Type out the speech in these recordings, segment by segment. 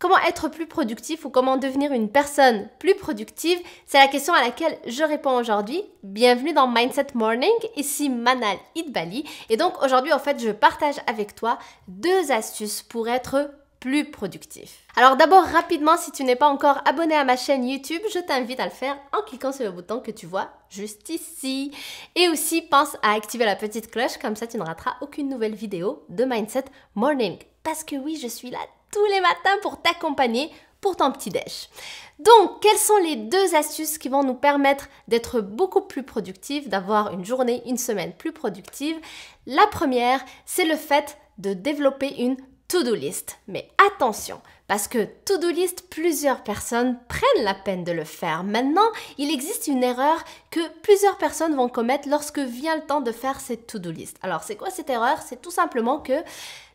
comment être plus productif ou comment devenir une personne plus productive? C'est la question à laquelle je réponds aujourd'hui. Bienvenue dans Mindset Morning, ici Manal Idbali. Et donc aujourd'hui, en fait, je partage avec toi 2 astuces pour être plus productif. Alors d'abord, rapidement, si tu n'es pas encore abonné à ma chaîne YouTube, je t'invite à le faire en cliquant sur le bouton que tu vois juste ici. Et aussi, pense à activer la petite cloche, comme ça tu ne rateras aucune nouvelle vidéo de Mindset Morning. Parce que oui, je suis là tous les matins pour t'accompagner pour ton petit-déj. Donc, quelles sont les 2 astuces qui vont nous permettre d'être beaucoup plus productifs, d'avoir une journée, une semaine plus productive? La première, c'est le fait de développer une to-do list. Mais attention, parce que to-do list, plusieurs personnes prennent la peine de le faire. Maintenant, il existe une erreur que plusieurs personnes vont commettre lorsque vient le temps de faire cette to-do list. Alors, c'est quoi cette erreur? C'est tout simplement que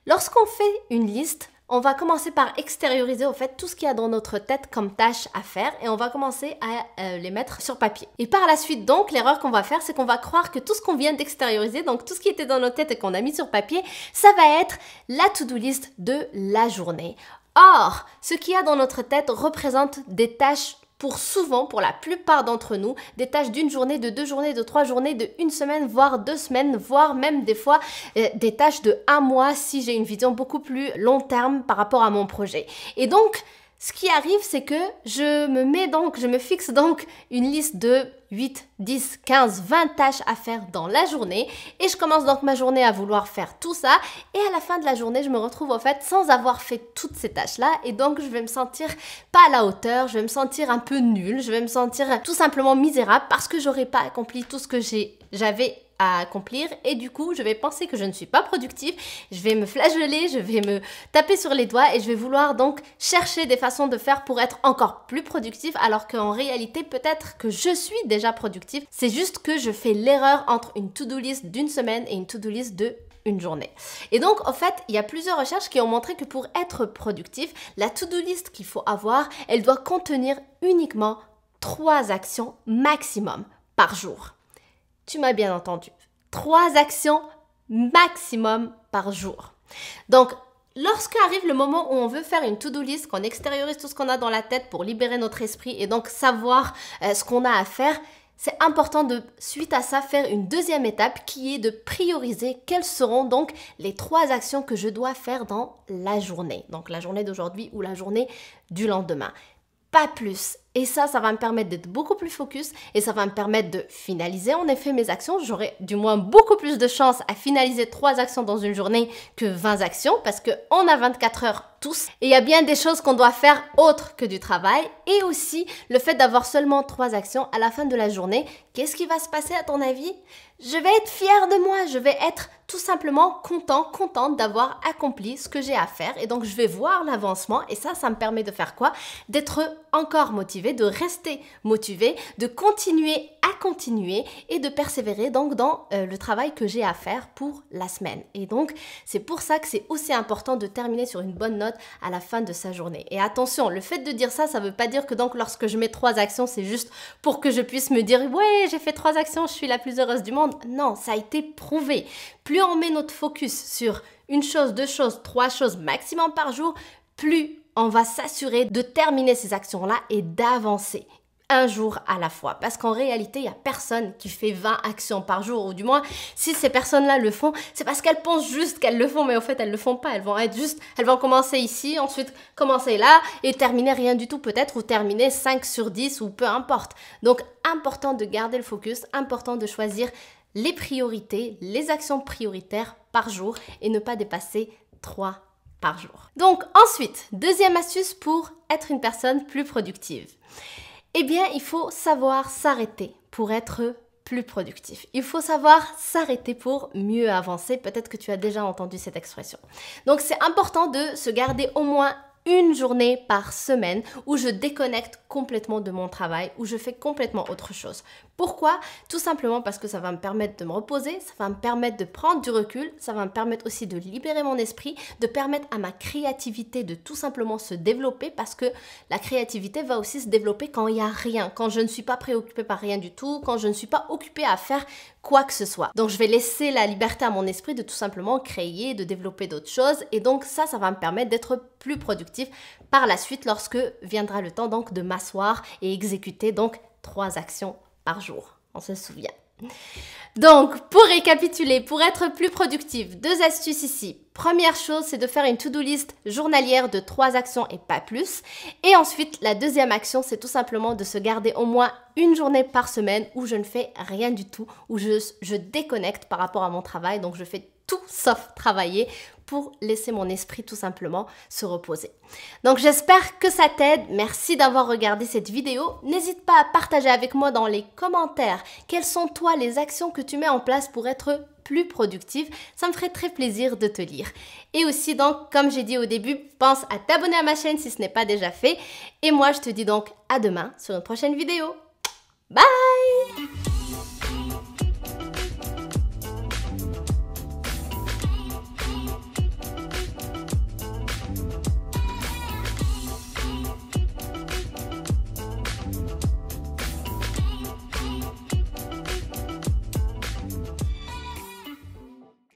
lorsqu'on fait une liste, on va commencer par extérioriser au fait tout ce qu'il y a dans notre tête comme tâches à faire et on va commencer à les mettre sur papier. Et par la suite donc, l'erreur qu'on va faire, c'est qu'on va croire que tout ce qu'on vient d'extérioriser, donc tout ce qui était dans nos têtes et qu'on a mis sur papier, ça va être la to-do list de la journée. Or, ce qu'il y a dans notre tête représente des tâches pour la plupart d'entre nous, des tâches d'une journée, de 2 journées, de 3 journées, de 1 semaine, voire 2 semaines, voire même des fois des tâches de 1 mois si j'ai une vision beaucoup plus long terme par rapport à mon projet. Et donc, ce qui arrive, c'est que je me fixe donc une liste de 8, 10, 15, 20 tâches à faire dans la journée et je commence donc ma journée à vouloir faire tout ça et à la fin de la journée, je me retrouve en fait sans avoir fait toutes ces tâches-là et donc je vais me sentir pas à la hauteur, je vais me sentir un peu nulle, je vais me sentir tout simplement misérable parce que j'aurais pas accompli tout ce que j'avais à accomplir et du coup je vais penser que je ne suis pas productive, je vais me flageller, je vais me taper sur les doigts et je vais vouloir donc chercher des façons de faire pour être encore plus productive alors qu'en réalité peut-être que je suis déjà productive, c'est juste que je fais l'erreur entre une to-do list d'une semaine et une to-do list de une journée. Et donc, en fait, il y a plusieurs recherches qui ont montré que pour être productif, la to-do list qu'il faut avoir, elle doit contenir uniquement 3 actions maximum par jour. Tu m'as bien entendu. 3 actions maximum par jour. Donc, lorsqu'arrive le moment où on veut faire une to-do list, qu'on extériorise tout ce qu'on a dans la tête pour libérer notre esprit et donc savoir ce qu'on a à faire, c'est important de, suite à ça, faire une deuxième étape qui est de prioriser quelles seront donc les 3 actions que je dois faire dans la journée. Donc, la journée d'aujourd'hui ou la journée du lendemain. Pas plus. Et ça va me permettre d'être beaucoup plus focus et ça va me permettre de finaliser en effet mes actions. J'aurai du moins beaucoup plus de chance à finaliser 3 actions dans une journée que 20 actions parce qu'on a 24 heures tous. Et il y a bien des choses qu'on doit faire autres que du travail. Et aussi, le fait d'avoir seulement 3 actions à la fin de la journée, qu'est-ce qui va se passer à ton avis? Je vais être fière de moi, je vais être tout simplement contente d'avoir accompli ce que j'ai à faire. Et donc, je vais voir l'avancement et ça me permet de faire quoi? D'être encore motivée, de rester motivée, de continuer et de persévérer donc dans le travail que j'ai à faire pour la semaine. Et donc, c'est pour ça que c'est aussi important de terminer sur une bonne note à la fin de sa journée. Et attention, le fait de dire ça ne veut pas dire que donc lorsque je mets 3 actions, c'est juste pour que je puisse me dire « Ouais, j'ai fait 3 actions, je suis la plus heureuse du monde ». Non, ça a été prouvé. Plus on met notre focus sur 1 chose, 2 choses, 3 choses maximum par jour, plus on va s'assurer de terminer ces actions-là et d'avancer. 1 jour à la fois. Parce qu'en réalité, il n'y a personne qui fait 20 actions par jour. Ou du moins, si ces personnes-là le font, c'est parce qu'elles pensent juste qu'elles le font. Mais en fait, elles ne le font pas. Elles vont commencer ici, ensuite commencer là et terminer rien du tout peut-être. Ou terminer 5 sur 10 ou peu importe. Donc, important de garder le focus. Important de choisir les priorités, les actions prioritaires par jour. Et ne pas dépasser 3 par jour. Donc, ensuite, deuxième astuce pour être une personne plus productive. Eh bien, il faut savoir s'arrêter pour être plus productif. Il faut savoir s'arrêter pour mieux avancer. Peut-être que tu as déjà entendu cette expression. Donc, c'est important de se garder au moins 1 journée par semaine où je déconnecte complètement de mon travail, où je fais complètement autre chose. Pourquoi? Tout simplement parce que ça va me permettre de me reposer, ça va me permettre de prendre du recul, ça va me permettre aussi de libérer mon esprit, de permettre à ma créativité de tout simplement se développer parce que la créativité va aussi se développer quand il n'y a rien, quand je ne suis pas préoccupée par rien du tout, quand je ne suis pas occupée à faire quoi que ce soit. Donc je vais laisser la liberté à mon esprit de tout simplement créer, de développer d'autres choses et donc ça va me permettre d'être plus productif par la suite lorsque viendra le temps donc de m'asseoir et exécuter donc 3 actions par jour, on se souvient. Donc, pour récapituler, pour être plus productive, 2 astuces ici. Première chose, c'est de faire une to-do list journalière de 3 actions et pas plus. Et ensuite, la deuxième action, c'est tout simplement de se garder au moins une journée par semaine où je ne fais rien du tout, où je déconnecte par rapport à mon travail, donc je fais tout sauf travailler pour laisser mon esprit tout simplement se reposer. Donc j'espère que ça t'aide. Merci d'avoir regardé cette vidéo. N'hésite pas à partager avec moi dans les commentaires quelles sont toi les actions que tu mets en place pour être plus productive. Ça me ferait très plaisir de te lire. Et aussi donc, comme j'ai dit au début, pense à t'abonner à ma chaîne si ce n'est pas déjà fait. Et moi je te dis donc à demain sur une prochaine vidéo. Bye!